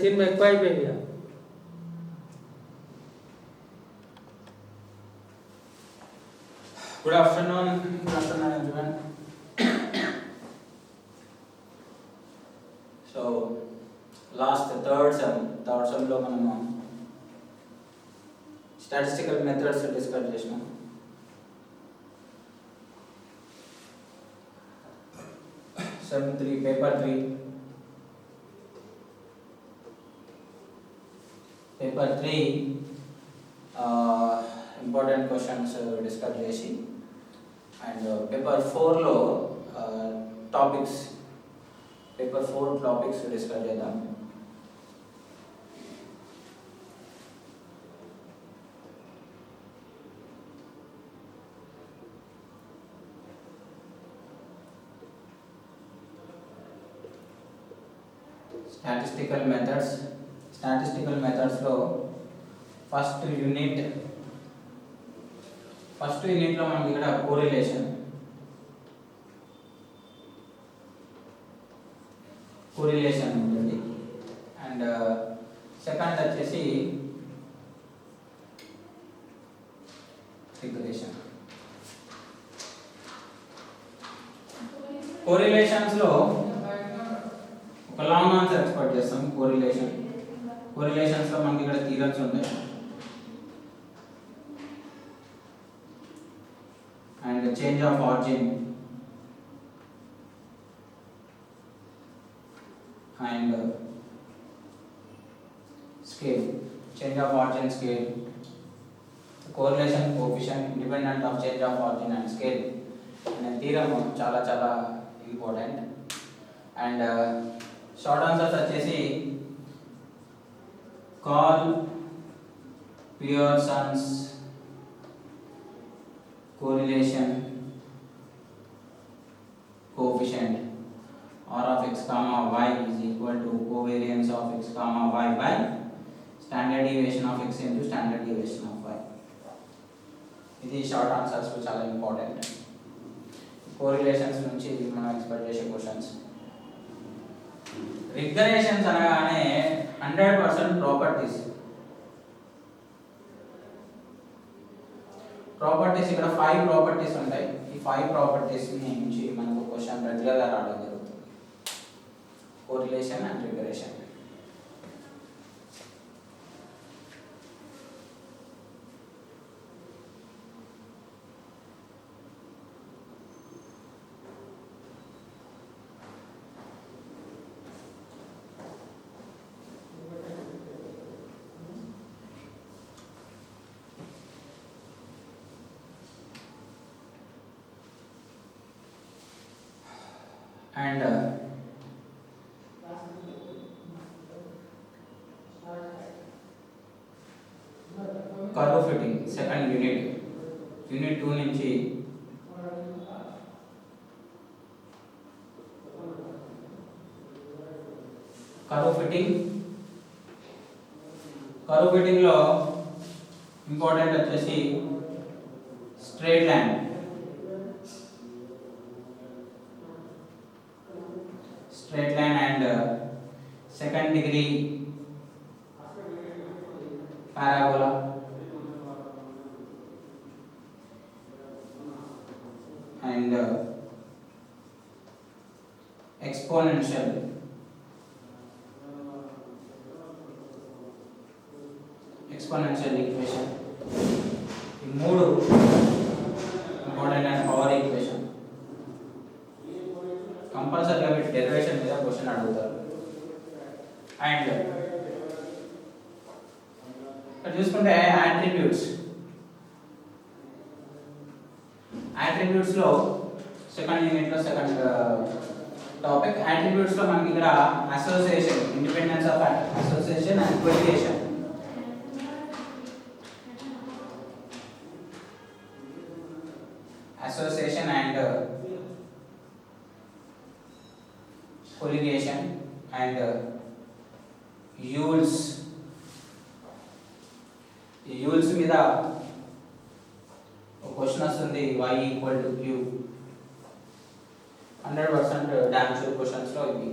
दिन में ఎక్కువ అయిపోయింది ఇక. Good afternoon everyone. So last third sem లో మనము statistical methods డిస్కస్ చేసినాం. Sem 3 paper 3 important questions discuss చేసి అండ్ పేపర్ 4 లో పేపర్ 4 టాపిక్స్ డిస్కస్ చేద్దాం. స్టాటిస్టికల్ మెథడ్స్ లో ఫస్ట్ యూనిట్ లో మనకి ఇక్కడ కోరిలేషన్ ఉంటుంది అండ్ సెకండ్ వచ్చేసి రిగ్రెషన్. కోరిలేషన్స్ లో ఒక లాంగ్ ఆన్సర్ ఎక్స్పెక్ట్ చేస్తాం. కోరిలేషన్స్ లో మనకి ఇక్కడ థీరమ్స్ ఉంటాయి and change of origin and scale, correlation coefficient independent of change of origin and scale అనే థీరం చాలా ఇంపార్టెంట్. అండ్ షార్ట్ ఆన్సర్స్ వచ్చేసి Karl Pearson's correlation coefficient r of x comma y is equal to covariance of x comma y by standard deviation of x into standard deviation of y. ఇది short answers చాలా important. Correlations నుంచి మనం expect చేసే questions. Regressions అనగానే 100% properties ఇక్కడ 5 properties ఉంటాయి. ఈ 5 properties నుంచి మనకు క్వశ్చన్ రెగ్యులర్ గా రావడం జరుగుతుంది. Correlation and regression. And curve fitting second unit 2 నుంచి curve fitting లో ఇంపార్టెంట్ వచ్చేసి straight line and second degree parabola and exponential equation. ఈ మూడు ఇంపార్టెంట్ అండ్ పవర్ ఈక్వేషన్. కంపల్సరీగా మీరు డెరివేషన్ మీద క్వశ్చన్ అడుగుతారు. అండ్ ఇక్కడ చూసుకుంటే యాట్రిబ్యూట్స్ లో సెకండ్ యూనిట్ లో సెకండ్ టాపిక్. యాట్రిబ్యూట్స్ లో మనకి ఇక్కడ association, independence of association and colligation. Association and colligation and Eule's మీద ఒక క్వశ్చన్ వస్తుంది. y equal to q 100% damn sure questions లో ఇవి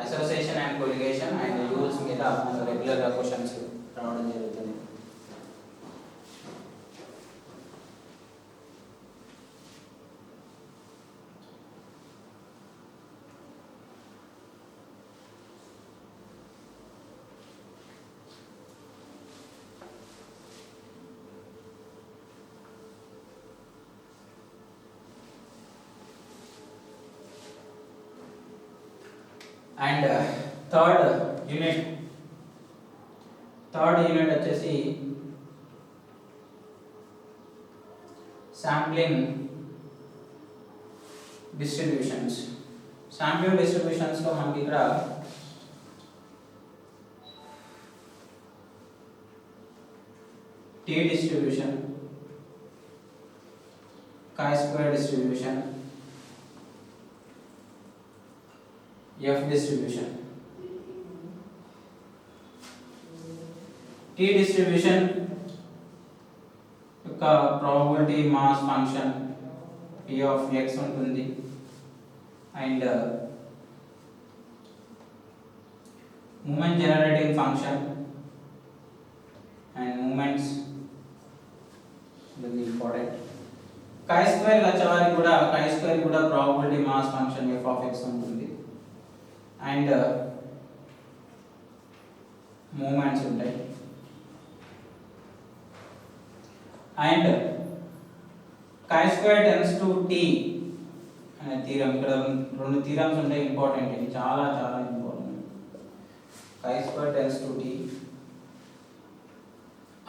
association and colligation and rules మీద మనకు రెగ్యులర్గా క్వశ్చన్స్ రావడం జరుగుతుంది. అండ్ థర్డ్ యూనిట్ వచ్చేసి శాంప్లింగ్ డిస్ట్రిబ్యూషన్స్. శాంప్లింగ్ డిస్ట్రిబ్యూషన్స్లో మనకి ఇక్కడ T distribution, chi-square distribution, F distribution. T distribution యొక్క probability mass function P of x ఉంటుంది and moment generating function and moments very important. chi-square వచ్చేవారికి కూడా chi-square కూడా probability mass function F of x ఉంటుంది and moments ఉంటాయి. And chi-square tends to t అనే theorem, ఇక్కడ రెండు theorems ఉంటాయి important, ఇది చాలా చాలా important. chi-square tends to t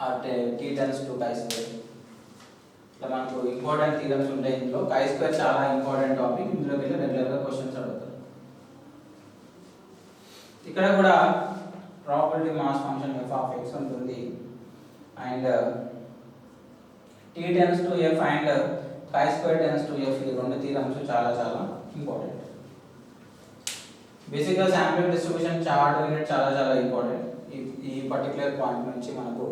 or t tends to chi-square. ఇట్లా మనకు ఇంపార్టెంట్ థీరమ్స్ ఉంటాయి ఇందులో. chi-square చాలా ఇంపార్టెంట్ టాపిక్, ఇందులోకి వెళ్ళి రెగ్యులర్గా క్వశ్చన్స్ అడుగుతారు. ఇక్కడ కూడా probability mass function f of x ఉంటుంది and t tends to f and chi-square tends to f, ఈ రెండు థీరమ్స్ చాలా చాలా ఇంపార్టెంట్. బేసిక్గా శాంప్లింగ్ డిస్ట్రిబ్యూషన్ చార్ట్ యూనిట్ చాలా చాలా ఇంపార్టెంట్. ఈ పర్టికులర్ పాయింట్ నుంచి మనకు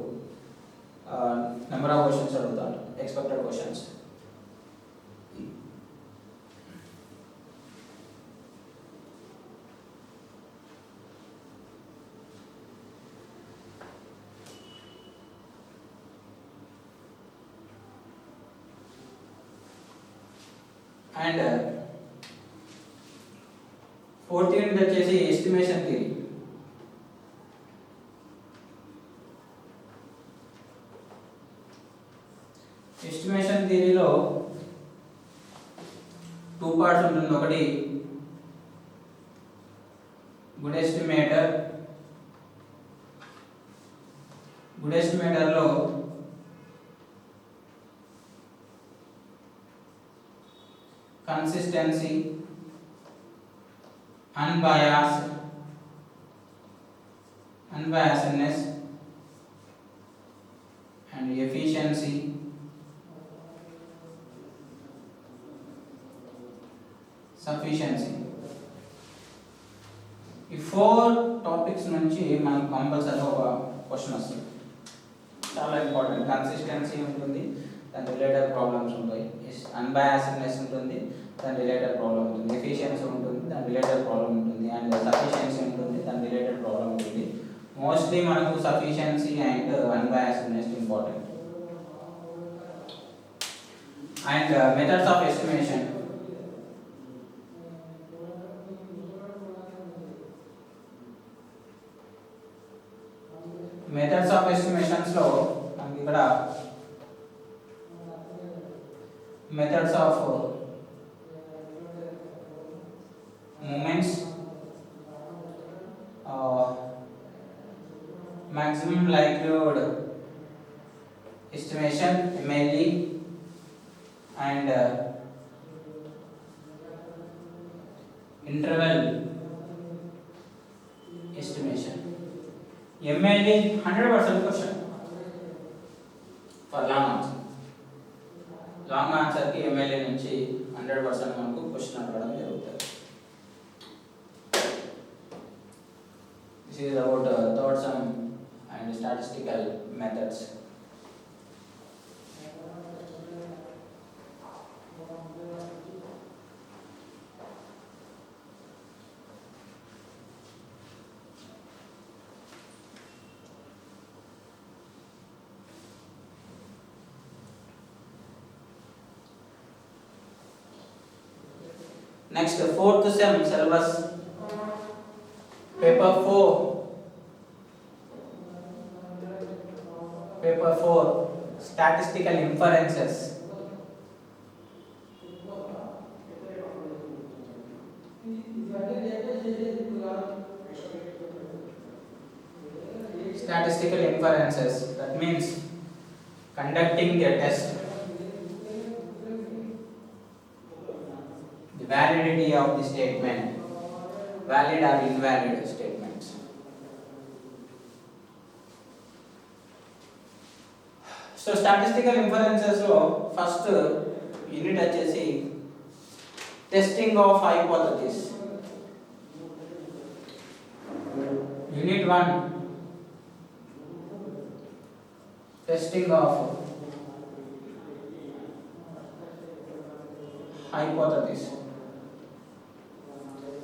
నెంబర్ ఆఫ్ క్వశ్చన్స్ అడుగుతారు, expected questions. And fourth unit వచ్చేసి ఎస్టిమేషన్ థియరీ. ఎస్టిమేషన్ థియరీలో 2 పార్ట్స్ ఉంటుంది. ఒకటి గుడ్ ఎస్టిమేటర్. గుడ్ ఎస్టిమేటర్లో consistency, unbiasedness and efficiency, sufficiency. ఈ 4 టాపిక్స్ నుంచి మనకు కంపల్సరీ ఒక క్వశ్చన్ వస్తుంది, చాలా ఇంపార్టెంట్. కన్సిస్టెన్సీ ఉంటుంది, దాని రిలేటెడ్ ప్రాబ్లమ్స్ ఉంటాయి. అన్బయాస్డ్నెస్ ఉంటుంది, దాని రిలేటెడ్ ప్రాబ్లమ్ ఉంటుంది. ఎఫిషియన్సీ ఉంటుంది, దాని రిలేటెడ్ ప్రాబ్లమ్ ఉంటుంది. అండ్ సఫిషియన్సీ ఉంటుంది, దాని రిలేటెడ్ ప్రాబ్లమ్ ఉంటుంది. మోస్ట్లీ మనకు sufficiency and unbiasedness important. And methods of estimation. Methods of estimations లో మనకి ఇక్కడ methods of moments, maximum likelihood estimation MLE and interval estimation. MLE 100% question for long answer. Long ఆన్సర్కి MLE నుంచి 100% మనకు question అడగడం జరుగుతుంది. This is about third sem and statistical methods. Next, fourth sem syllabus, paper 4, statistical inferences. Statistical inferences, that means conducting a test, the validity of the statement, valid or invalid statements. So statistical inferences lo first unit vachesi testing of hypothesis. Unit 1, testing of hypothesis.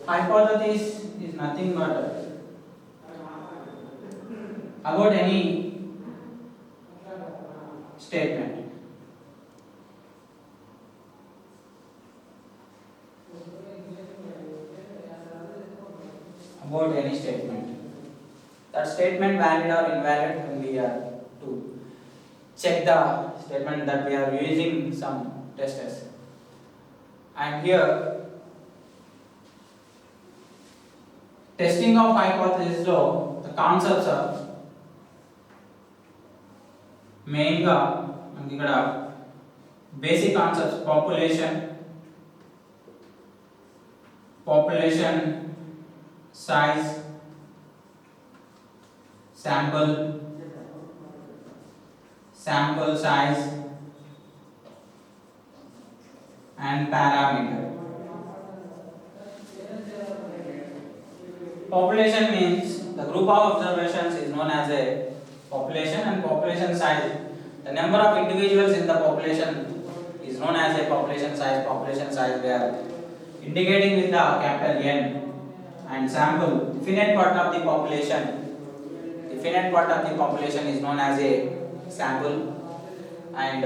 Hypothesis is nothing but about any statement. About any statement. That statement valid or invalid when we are to check the statement that we are using some testers. And here testing of hypothesis lo the concepts are main ga manaki ikkada basic concepts population size, sample size and parameter. Population means the group of observations is known as a population, and population size, the number of individuals in the population is known as a population size. Population size we are indicating with the capital N. And sample, finite part of the population. The finite part of the population is known as a sample. And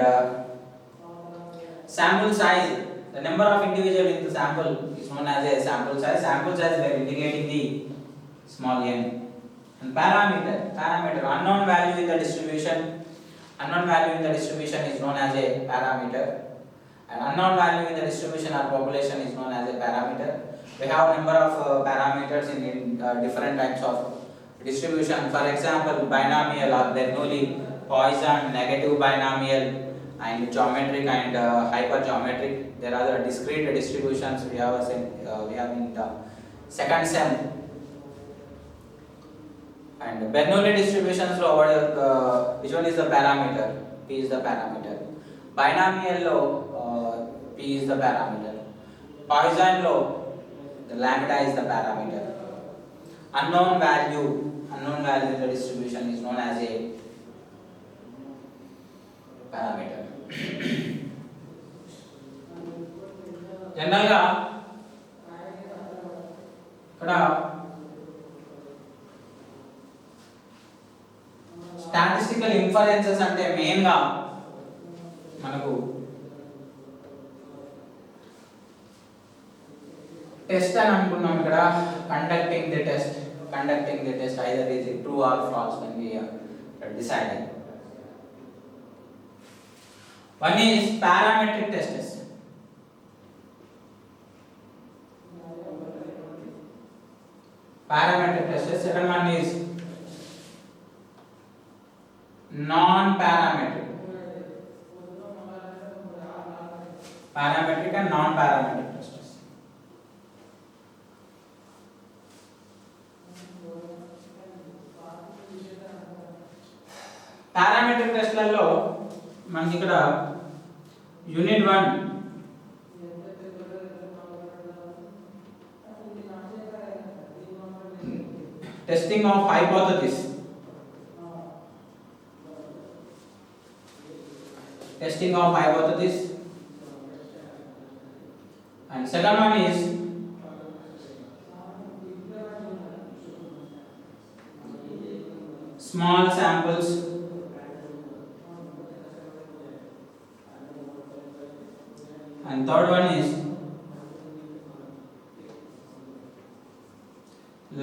sample size, the number of individuals in the sample is known as a sample size. Sample size we are indicating the small n. And parameter, unknown value in the distribution. Unknown value in the distribution is known as a parameter. And unknown value in the distribution or population is known as a parameter. We have number of parameters in different types of distribution. For example, binomial or Bernoulli, Poisson, negative binomial, and geometric and hypergeometric. There are the discrete distributions we have in the second sem. And Bernoulli distributions lo which one is the parameter? P is the parameter. Binomial lo P is the parameter. Poisson lo the lambda is the parameter. Unknown value in the distribution is known as a parameter. General ga ikkada statistical inferences ante main ga manaku test అని అనుకున్నాం ఇక్కడ conducting the test either is it true or false when we are deciding. One is parametric tests. Second one is non-parametric. Parametric and non-parametric tests. Parametric testలలో మనకి ఇక్కడ unit 1 testing of hypothesis. And second one is small samples and third one is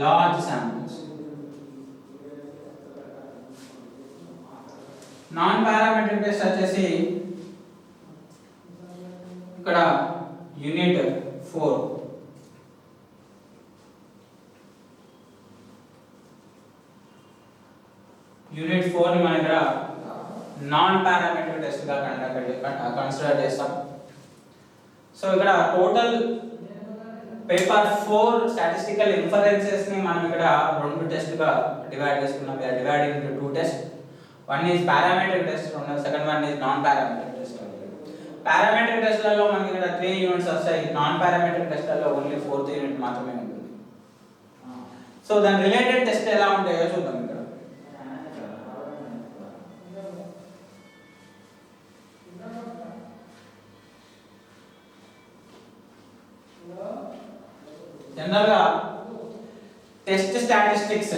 large samples. Non parametric test వచ్చేసి ఇక్కడ unit 4 unit 4 ని మనం ఇక్కడ non parametric test గా consider చేస్తాం. So ఇక్కడ టోటల్ పేపర్ 4 స్టాటిస్టికల్ ఇన్ఫరెన్సెస్ ని మనం ఇక్కడ రెండు టెస్ట్ గా డివైడ్ చేసుకున్నాం. we are dividing into two tests. One is parametric test, second one is non parametric test. Parametric test లలో మనకి ఇక్కడ 3 యూనిట్స్ వస్తాయి. నాన్ పారామెట్రిక్ టెస్ట్ లలో ఓన్లీ 4th యూనిట్ మాత్రమే ఉంటుంది. సో దాని రిలేటెడ్ టెస్ట్ ఎలా ఉంటాయో చూద్దాం. ఇక్కడ జనరల్ గా test statistics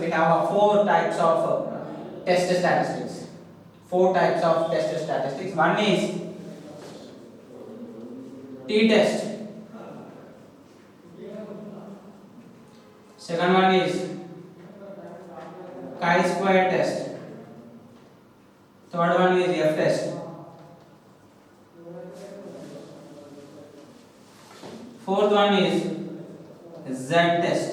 we have 4 types of test statistics. 4 types of test statistics. One is t-test, second one is chi-square test, third one is f-test, fourth one is z-test.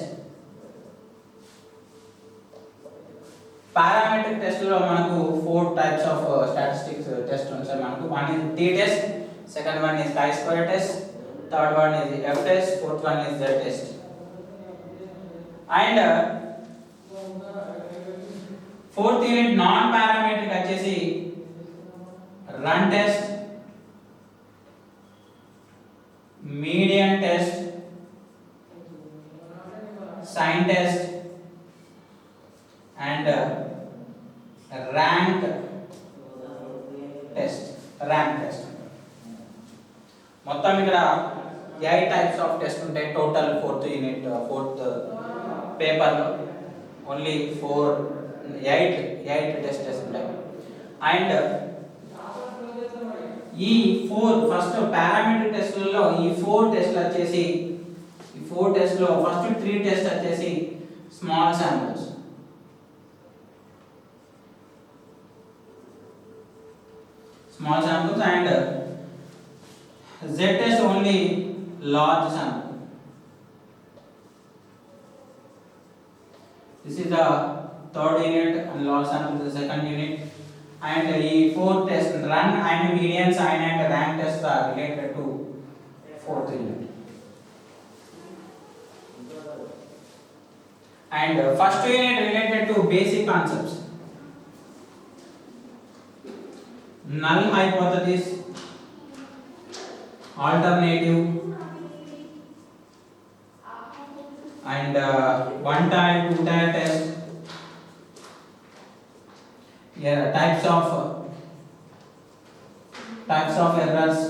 Parametric test లో మనకు 4 types of statistics test ఉంటాయి. మనకు one is T test, second one is chi square test, third one is f test, fourth one is z test. And fourth unit non parametric వచ్చేసి run test, median test, sign test and rank test. మొత్తం ఇక్కడ 8 types of test ఉంటాయి total 4th యూనిట్ 4th paper లో. Only 8 tests ఉంటాయి. అండ్ ఈ 4 first parametric టెస్ట్లలో ఈ 4 టెస్ట్లు వచ్చేసి ఈ 4 టెస్ట్ లో ఫస్ట్ 3 టెస్ట్ వచ్చేసి small samples, and z test only large sample. This is the third unit and large sample is the second unit. And the fourth test run and median, sign and rank tests are related to 4th unit. And first unit related to basic concepts. Null hypothesis, alternative, and one time, two time test. Here types of errors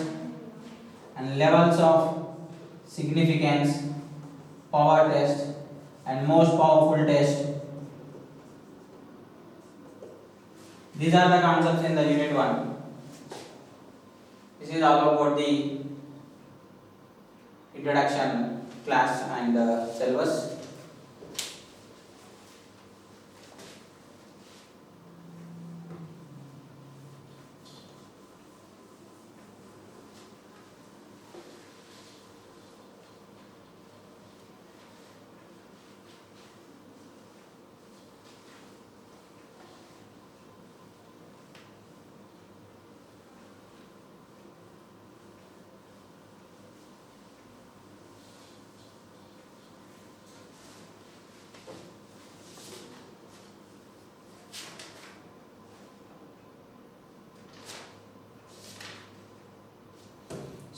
and levels of significance, power test, and most powerful test. These are the concepts in the unit 1. This is all about the introduction class and syllabus.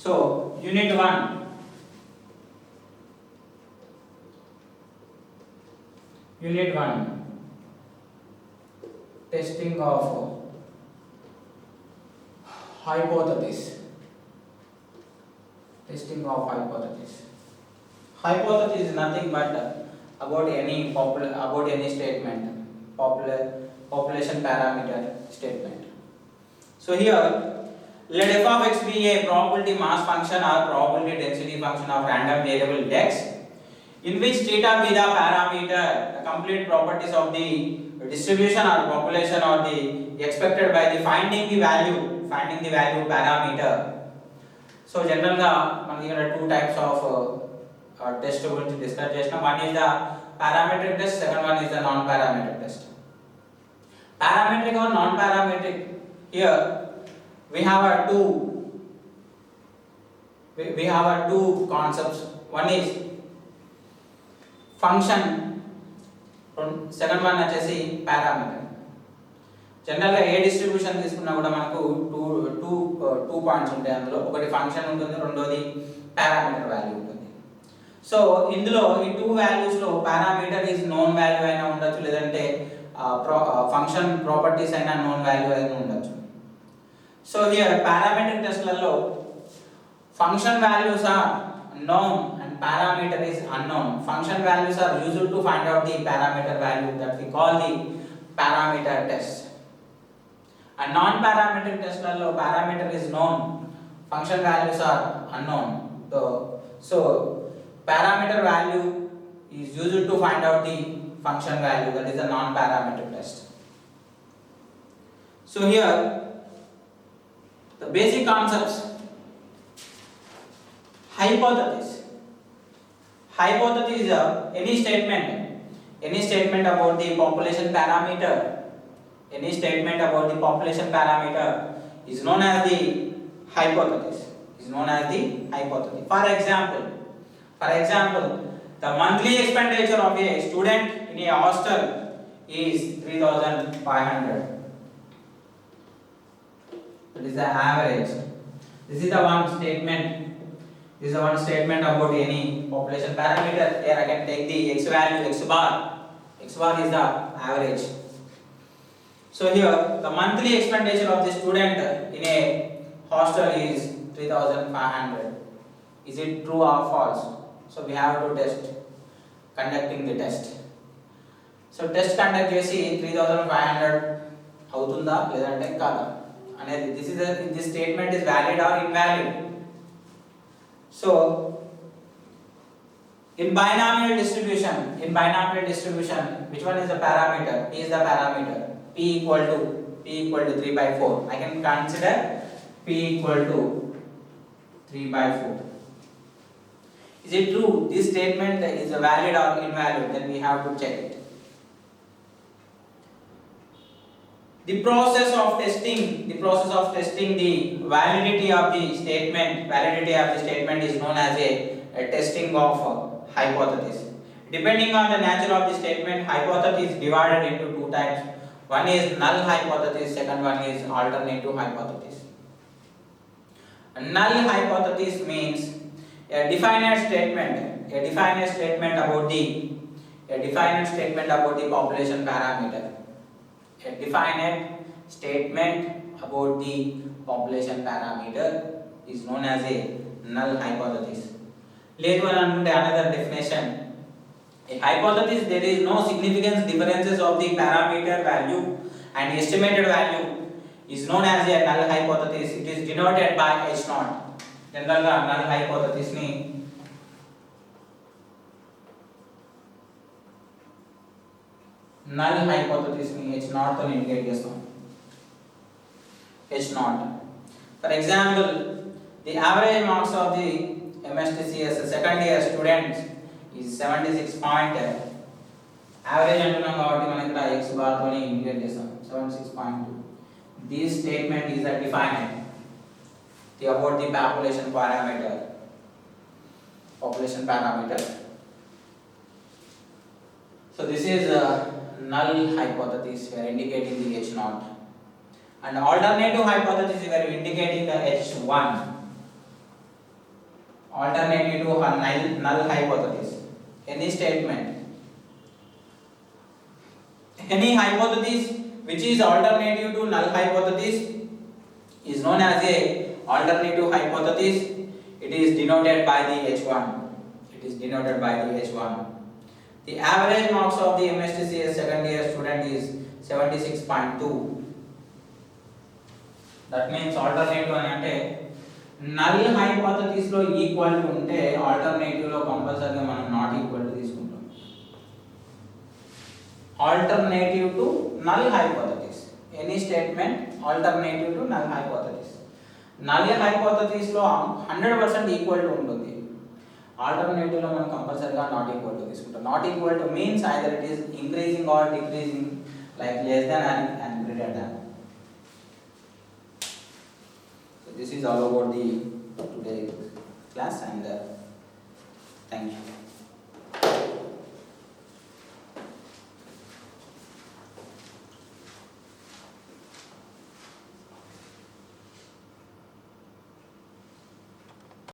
So, unit 1. Unit 1. Testing of hypothesis. Testing of hypothesis. Hypothesis is nothing but about any statement, population parameter statement. So here, let f of x be a probability mass function or probability density function of random variable x in which theta be the parameter, the complete properties of the distribution or population or the expected by the finding the value parameter. So general ga manaki ikkada two types of test gurinchi discuss chesna. One is the parametric test, second one is the non parametric test. Parametric or non parametric, here we have two concepts. One is function, second one వచ్చేసి parameter. General గా ఏ distribution తీసుకున్నా కూడా మనకు two points ఉంటాయి. అందులో ఒకటి function ఉంటుంది, రెండోది పారామీటర్ వాల్యూ ఉంటుంది. సో ఇందులో ఈ టూ వాల్యూస్ లో పారామీటర్ ఈజ్ నోన్ వాల్యూ అయినా ఉండొచ్చు, లేదంటే ఫంక్షన్ ప్రాపర్టీస్ అయినా నోన్ వాల్యూ అయినా ఉండొచ్చు. సో హియర్ పారామీట్రిక్ టెస్ట్లలో function values are known and parameter is unknown. Function values are used to find out the parameter value, that we call the parameter test. And non-parametric test లలో parameter is known, function values are unknown. So parameter value is used to find out the function value, that is the non-parametric test. So here the basic concepts. Hypothesis is any statement about the population parameter. Any statement about the population parameter is known as the hypothesis. For example, the monthly expenditure of a student in a hostel is 3,500. That is the average. This is the one statement about any population parameter. Here I can take the x value, x bar is the average. So here the monthly expenditure of the student in a hostel is 3,500. Is it true or false? So we have to conducting the test. So test conduct chesi 3,500 avutunda ledante kada anedi, this statement is valid or invalid. So in binomial distribution, which one is the parameter? P is the parameter. P equal to 3/4. I can consider P equal to 3/4. Is it true? This statement is valid or invalid? Then we have to check it. The process of testing the validity of the statement is known as a testing of hypothesis. Depending on the nature of the statement, hypothesis is divided into two types. One is null hypothesis, second one is alternative hypothesis. A null hypothesis means a definite statement about the population parameter. A definite statement about the population parameter is known as a null hypothesis. Ledu ani anukunte another definition. A hypothesis, there is no significant differences of the parameter value and estimated value, is known as a null hypothesis. It is denoted by H0. General ga null hypothesis ni H0 తో indicate చేస్తాం. H0. For example, the average marks of the MSTCS second year students is 76 point. Average అంటున్నాం కాబట్టి మనం ఇక్కడ x bar తో indicate చేస్తాం 76.2. This statement is a definite about the population parameter. So this is a null hypothesis. We are indicating the H0. And alternative hypothesis, we are indicating the H1. Alternative to null hypothesis. Any hypothesis which is alternative to null hypothesis is known as a alternative hypothesis. It is denoted by the H1. The average marks of the MSTCS second year student is 76.2. That means alternative అని అంటే null hypothesis లో equal to ఉంటే alternative లో కంపల్సరీగా మనం not equal to alternative to null hypothesis. Any statement alternative to null hypothesis. Null hypothesis లో 100% equal to ఉంటుంది. Alternative లో మనం కంపల్సరీగా నాట్ ఈక్వల్ టు తీసుకుంటాం. Not equal to means either it is increasing or decreasing, like less than and greater than. So this is all about the today class, and thank you.